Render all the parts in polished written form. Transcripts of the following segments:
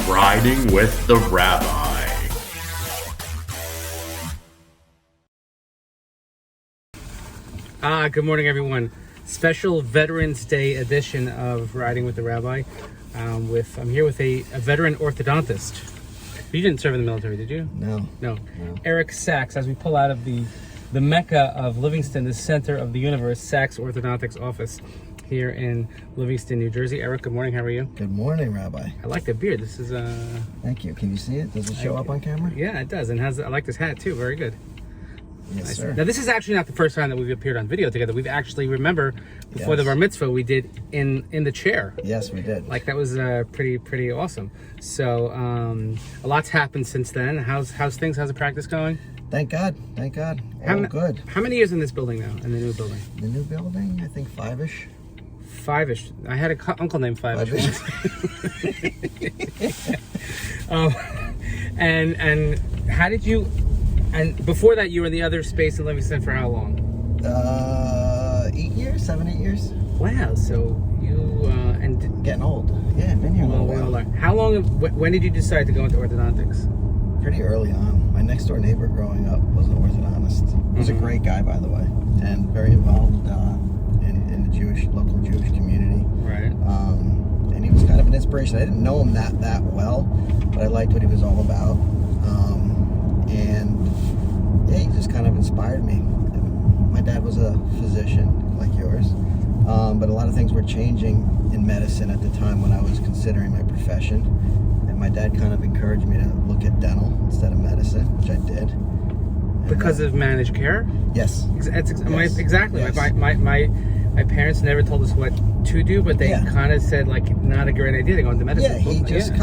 Riding with the Rabbi. Good morning, everyone. Special Veterans Day edition of Riding with the Rabbi. I'm here with a veteran orthodontist. You didn't serve in the military, did you? No. Eric Sachs, as we pull out of the mecca of Livingston, the center of the universe, Sachs Orthodontics office here in Livingston, New Jersey. Eric, good morning. How are you? Good morning, Rabbi. I like the beard. This is Thank you. Can you see it? Does it show up on camera? Yeah, it does. And I like this hat too. Very good. Yes, Nice. sir. Now, this is actually not the first time that we've appeared on video together. We've actually, remember, before the Yes. bar mitzvah, we did in the chair. Yes, we did. Like, that was pretty awesome. So, a lot's happened since then. How's things? How's the practice going? Thank God. All good. How many years in this building now, in the new building? The new building, I think 5-ish. 5-ish. I had an uncle named 5-ish. 5-ish. And how did you... And before that, you were in the other space in Livingston for how long? 7, 8 years. Wow. So you and Getting old. Yeah, I've been here a little while. How long? When did you decide to go into orthodontics? Pretty early on. My next door neighbor growing up was an orthodontist. He was a great guy, by the way, and very involved in the local Jewish community. Right. And he was kind of an inspiration. I didn't know him that well, but I liked what he was all about. And yeah, he just kind of inspired me. My dad was a physician, like yours, but a lot of things were changing in medicine at the time when I was considering my profession. And my dad kind of encouraged me to look at dental instead of medicine, which I did. And Because of managed care? Yes. Exactly. Yes. My parents never told us what to do, but they kind of said, like, not a great idea to go into medicine. Yeah, he just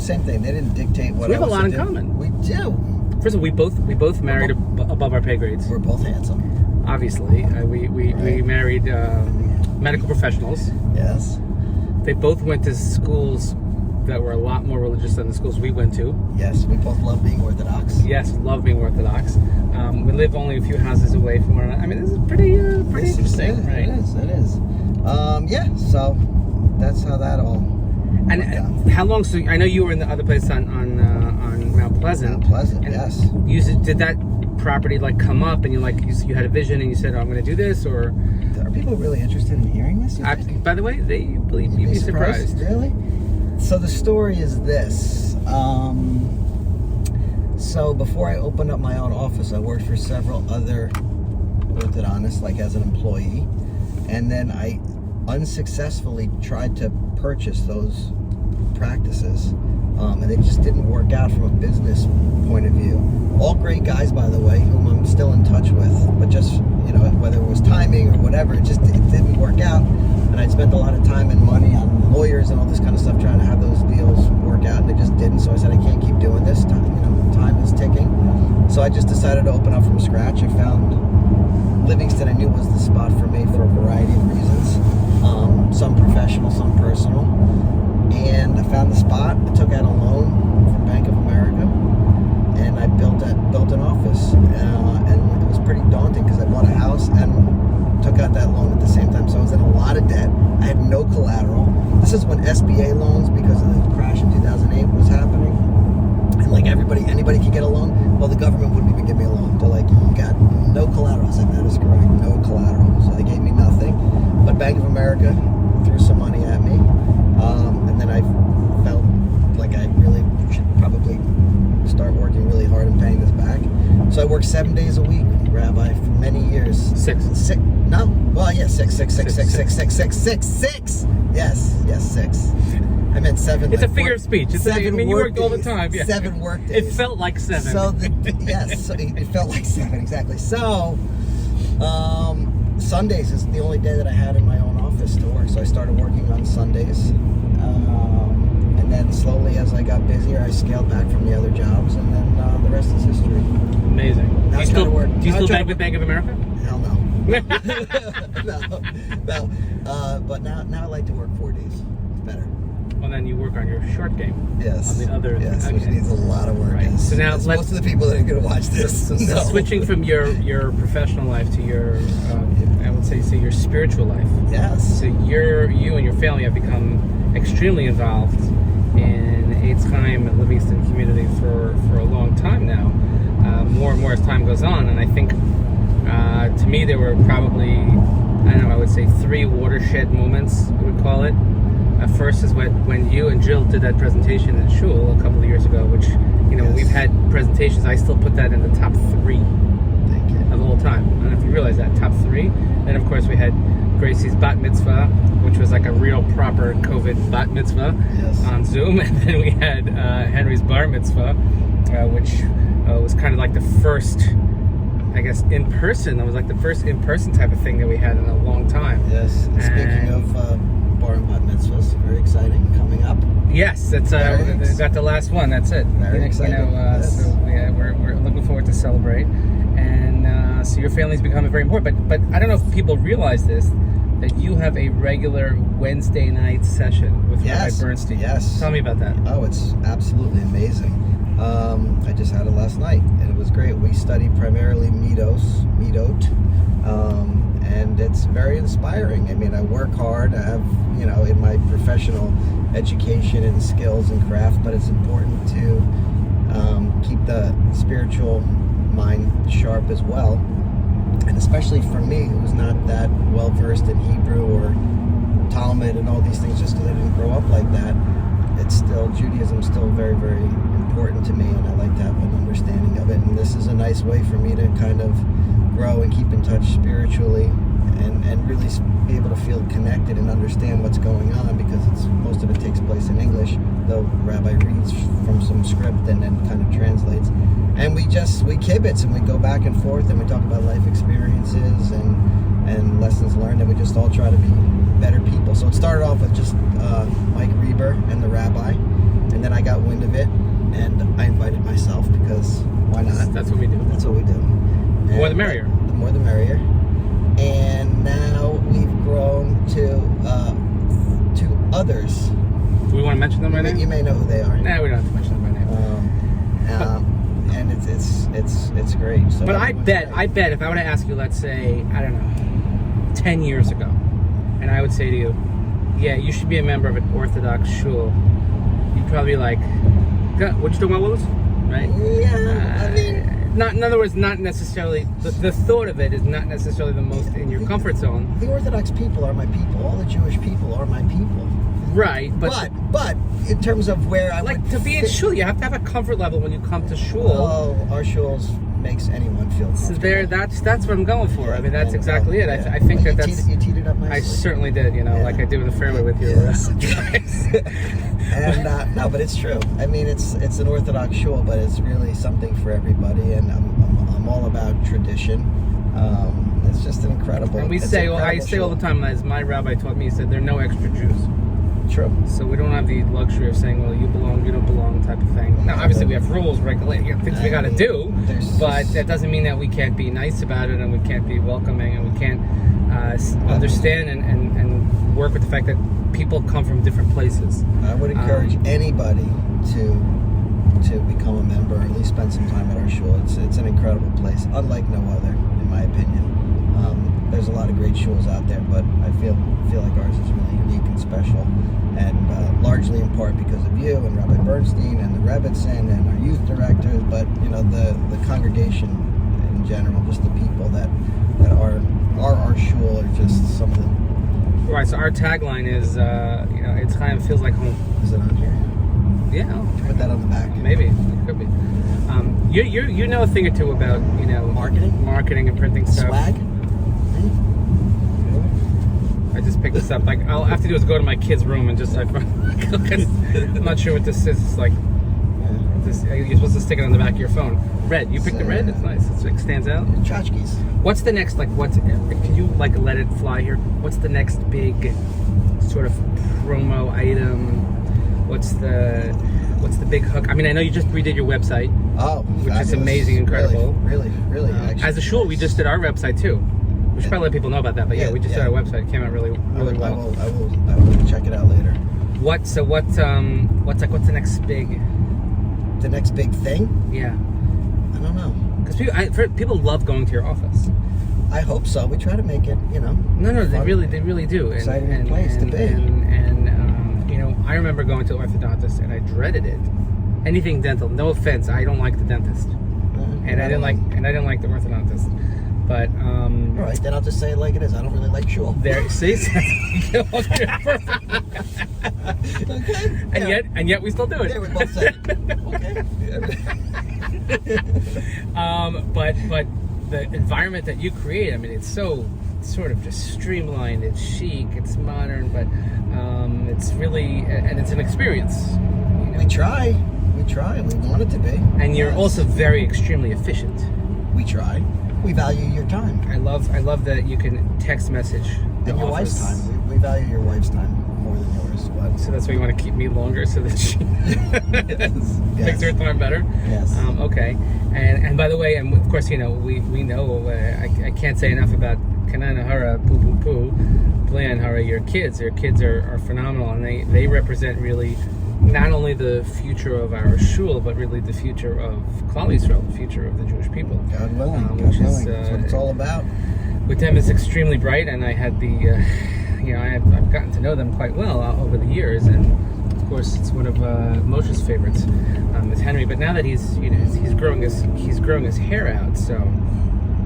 same thing. They didn't dictate what. So we have I a was lot to in do. common. We do. First of all, we both married above our pay grades. We're both handsome. Obviously, we married medical professionals. Yes. They both went to schools that were a lot more religious than the schools we went to. Yes, we both love being Orthodox. Yes, love being Orthodox. We live only a few houses away from one another. I mean, this is pretty interesting, right? It is. Yeah, so that's how that all went down. And how long? So I know you were in the other place on Mount Pleasant. Mount Pleasant, And yes. Did that property like come up, and you had a vision, and you said, "Oh, I'm going to do this," or? Are people really interested in hearing this? By the way, you'd be surprised. Really? So the story is this. So before I opened up my own office, I worked for several other orthodontists, like as an employee, and then I unsuccessfully tried to purchase those practices, and it just didn't work out from a business point of view. All great guys, by the way, whom I'm still in touch with, but just, whether it was timing or whatever, it didn't work out. And I'd spent a lot of time and money on lawyers and all this kind of stuff trying to have those deals work out, and they just didn't. So I said, I can't keep doing this. Time is ticking. So I just decided to open up from scratch. I found Livingston, I knew was the spot for me for a variety of reasons, some professional, some personal. And I found the spot. I took out a loan from Bank of America, and I built an office. And it was pretty daunting because I bought a house and took out that loan at the same time. So I was in a lot of debt. I had no collateral. This is when SBA loans, because of the crash in 2008, was happening. And like anybody could get a loan. Well, the government wouldn't even give me a loan. They're like, you got no collateral. I was like, that is correct, no collateral. So they gave me nothing. But Bank of America threw some money at me. And then I felt like I really should probably start working really hard and paying this back. So I worked 7 days a week, Rabbi, for many years. Six. No? Well, yeah, six. Yes, 6. I meant 7. It's a figure of speach. You worked all the time. Yeah. 7 work days. It felt like 7. So it felt like 7, exactly. So Sundays is the only day that I had in my own office to work. So I started working on Sundays. And then slowly, as I got busier, I scaled back from the other jobs, and then the rest is history. Amazing. Now Do you still bank with Bank of America? Hell no. no. But now I like to work 4 days. It's better. Well, then you work on your short game. Yes. On the other. Yes, okay. which needs a lot of work. Right. Yes. So now most of the people that are going to watch this. No. Switching from your professional life to your, I would say your spiritual life. Yes. So you and your family have become extremely involved in Eitzheim and Livingston community for a long time now. More and more as time goes on, and I think to me there were probably, I don't know, I would say 3 watershed moments, we would call it. First is when you and Jill did that presentation in Shul a couple of years ago, which, Yes. we've had presentations, I still put that in the top 3 Thank you. of all time. I don't know if you realize that, top 3. Then of course we had Gracie's bat mitzvah, which was like a real proper COVID bat mitzvah Yes. on Zoom, and then we had Henry's bar mitzvah, which was kind of like the first, I guess, in person. That was like the first in person type of thing that we had in a long time. Yes. And speaking of bar and bat mitzvahs, very exciting, coming up. Yes, that's we got the last one. That's it. Very exciting. Yes. So yeah, we're looking forward to celebrate, and so your family's becoming very important. But I don't know if people realize this, that you have a regular Wednesday night session with Rabbi Bernstein. Yes. Tell me about that. Oh, it's absolutely amazing. I just had it last night, and it was great. We study primarily midot, and it's very inspiring. I mean, I work hard. I have, in my professional education and skills and craft, but it's important to keep the spiritual mind sharp as well. And especially for me, who's not that well versed in Hebrew or Talmud and all these things, just because I didn't grow up like that, it's still, Judaism's still very, very important to me, and I like to have an understanding of it. And this is a nice way for me to kind of grow and keep in touch spiritually, and really be able to feel connected and understand what's going on, because most of it takes place in English, though Rabbi reads from some script and then kind of translates. And we kibitz, and we go back and forth, and we talk about life experiences and lessons learned, and we just all try to be better people. So it started off with just Mike Reber and the Rabbi, and then I got wind of it, and I invited myself, because why not? That's what we do. That's what we do. The more the merrier. The more the merrier. And now we've grown to others. Do we want to mention them right now? You may know who they are. Nah, we don't have to mention them right now. And it's great. So But I bet if I were to ask you, let's say, I don't know, 10 years ago, and I would say to you, yeah, you should be a member of an Orthodox shul, you'd probably be like, what you talking about, Willis? Right? Yeah, I mean, not, in other words, not necessarily, the thought of it is not necessarily the most in your comfort zone. the Orthodox people are my people. All the Jewish people are my people. Right, but in terms of where I like would to be in fit- shul, you have to have a comfort level when you come to shul. Oh, our shuls makes anyone feel So comfortable. that's what I'm going for. I mean, that's exactly it. Yeah. I think Well, that's. you teed it up nicely. I certainly did, Yeah. like I do in the fairway with your Yes. guys. And no, but it's true. I mean, it's an Orthodox shul, but it's really something for everybody, and I'm all about tradition. It's just an incredible. And it's I incredible say all shul. the time, as my rabbi taught me, he said, there are no extra Jews. True. So we don't have the luxury of saying, well, you belong, you don't belong type of thing. Now, obviously, we have rules, regulations, things we got to do, but that doesn't mean that we can't be nice about it, and we can't be welcoming, and we can't understand and work with the fact that people come from different places. I would encourage anybody to become a member, or at least spend some time at our shul. It's an incredible place, unlike no other, in my opinion. There's a lot of great shuls out there, but I feel like ours is really unique and special, and largely in part because of you and Rabbi Bernstein and the Rebbitzin and our youth directors, but the congregation in general, just the people that are our shul are just some of the. Right, so our tagline is, it's kind of feels like home. Is it on here? Yeah, I'll Put that on the back. maybe it could be. You know a thing or two about marketing and printing stuff. Swag. I just picked this up. Like, all I have to do is go to my kid's room and just like, I'm not sure what this is. It's like, you're supposed to stick it on the back of your phone. Red. You picked the red. It's nice. It's like stands out. Tchotchkes. What's the next? Like, can you like let it fly here? What's the next big sort of promo item? What's the big hook? I mean, I know you just redid your website. Oh, which fabulous. is amazing, incredible. Really. Actually, As a shul, we just did our website too. We should probably let people know about that. But yeah, we just did our website. It came out really well. I will check it out later. What's the next big? The next big thing? Yeah, I don't know. because people love going to your office. I hope so. We try to make it, No, they fun, really do. exciting place to be. And I remember going to orthodontist and I dreaded it. Anything dental. No offense, I don't like the dentist, and I didn't like the orthodontist. But all right, then I'll just say it like it is. I don't really like shul. there, see, Okay. and yet we still do it. Yeah, we both say it. Okay. But the environment that you create, I mean, it's so sort of just streamlined. It's chic. It's modern, but it's really, and it's an experience. You know? We try. We want it to be. And you're also very extremely efficient. We try. We value your time. I love that you can text message the And your office. wife's time. We value your wife's time more than yours. But So that's why you want to keep me longer so that she makes her time better. Yes. Okay. And by the way, and of course, you know, we know I can't say enough about Kanan Hara, Poo Poo Poo, Blan Hara, your kids. Your kids are phenomenal, and they represent really not only the future of our shul, but really the future of Klal Yisrael, the future of the Jewish people. God willing. Which is, That's what it's all about. With them is extremely bright, and I had the, you know, I've gotten to know them quite well over the years, and of course it's one of Moshe's favorites, is Henry. But now that he's growing his hair out, so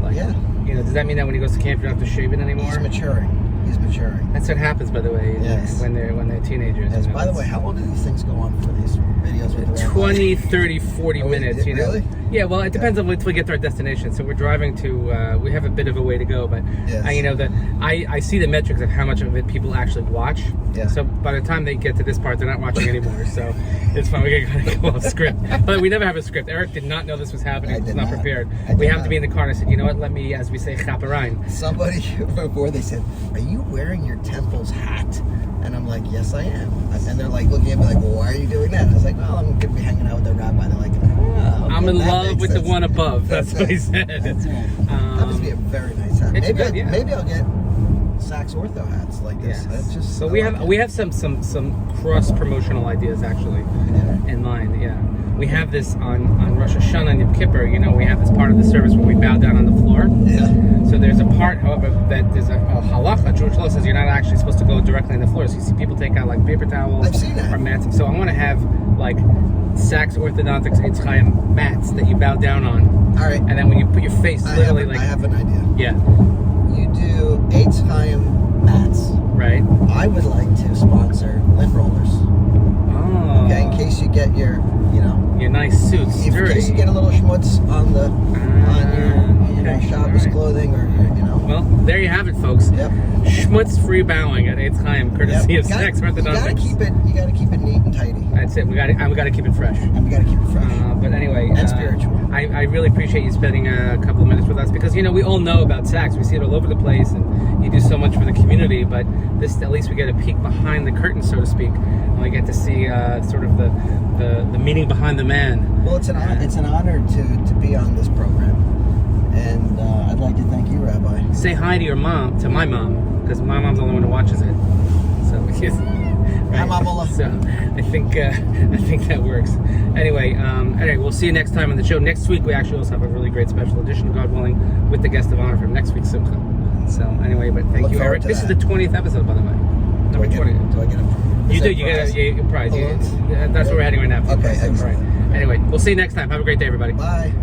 like, Yeah. you know, does that mean that when he goes to camp you don't have to shave it anymore? He's maturing. That's what happens, by the way, Yes. when they're teenagers. Yes. You know, By the way, how long do these things go on for, these videos with the rabbi? 20, 30, 40 Oh, minutes, you know. really? Yeah, well, it depends on until we get to our destination. So we're driving to, we have a bit of a way to go, but Yes. you know, I see the metrics of how much of it people actually watch. Yeah. So by the time they get to this part, they're not watching anymore. So it's fine. We gotta go off script. But we never have a script. Eric did not know this was happening. I He was did not not. prepared. I We did happened not. to be in the car and I said, you know what, let me, as we say, chaperine. Somebody before they said, "Are you wearing your temples hat?" And I'm like, "Yes, I am." And they're like looking at me like, "Well, why are you doing that?" I was like, "Well, I'm gonna be hanging out with the rabbi." They're like, "Oh, okay, I'm in that love makes with the sense." one above. That's what he it. said. That's right. That must be a very nice hat. it's Maybe good, yeah. maybe I'll get Saks Ortho hats like this. Yes. That's just So I we like have it. we have some cross promotional ideas actually Yeah. in mind. Yeah, we have this on Rosh Hashanah and Yom Kippur. You know, we have this part of the service where we bow down on the floor. Yeah. So there's a part, however, that there's a halacha. Jewish law says you're not actually supposed to go directly on the floor. So you see people take out like paper towels I've seen that. or mats. So I want to have like Saks Orthodontics Eitz Chaim mats that you bow down on, All right. and then when you put your face literally I have an idea. yeah, You do Eitz Chaim mats. right. I would like to sponsor lint rollers. Oh, Okay, in case you get your, you know, your nice suits in dirty. case you get a little schmutz on the on your, you know, okay, Shabbos all right. clothing or your, you know. Well, there you have it, folks. Yep. Schmutz-free bowing at Eitz Chaim, courtesy of Saks You gotta Orthodontics. keep it neat and tidy, That's it. We got to keep it fresh. and we gotta keep it fresh. But anyway, And spiritual. I really appreciate you spending a couple of minutes with us because you know we all know about Saks. We see it all over the place, and you do so much for the community. But this, at least, we get a peek behind the curtain, so to speak, and we get to see sort of the meaning behind the man. Well, it's an honor to be on this program, and I'd like to thank you, Rabbi. Say hi to your mom, to my mom, because my mom's the only one who watches it. So, Hi, Mama. So I think that works. Anyway, we'll see you next time on the show. Next week we actually also have a really great special edition, God willing, with the guest of honor from next week's Simcha. So anyway, but thank Look you, forward Eric. to This is that. the 20th episode, by the way. Number 20. Do I get a? You do. You get a prize. Balloons? That's where we're heading right now. Okay, So, excellent. right. Anyway, we'll see you next time. Have a great day, everybody. Bye.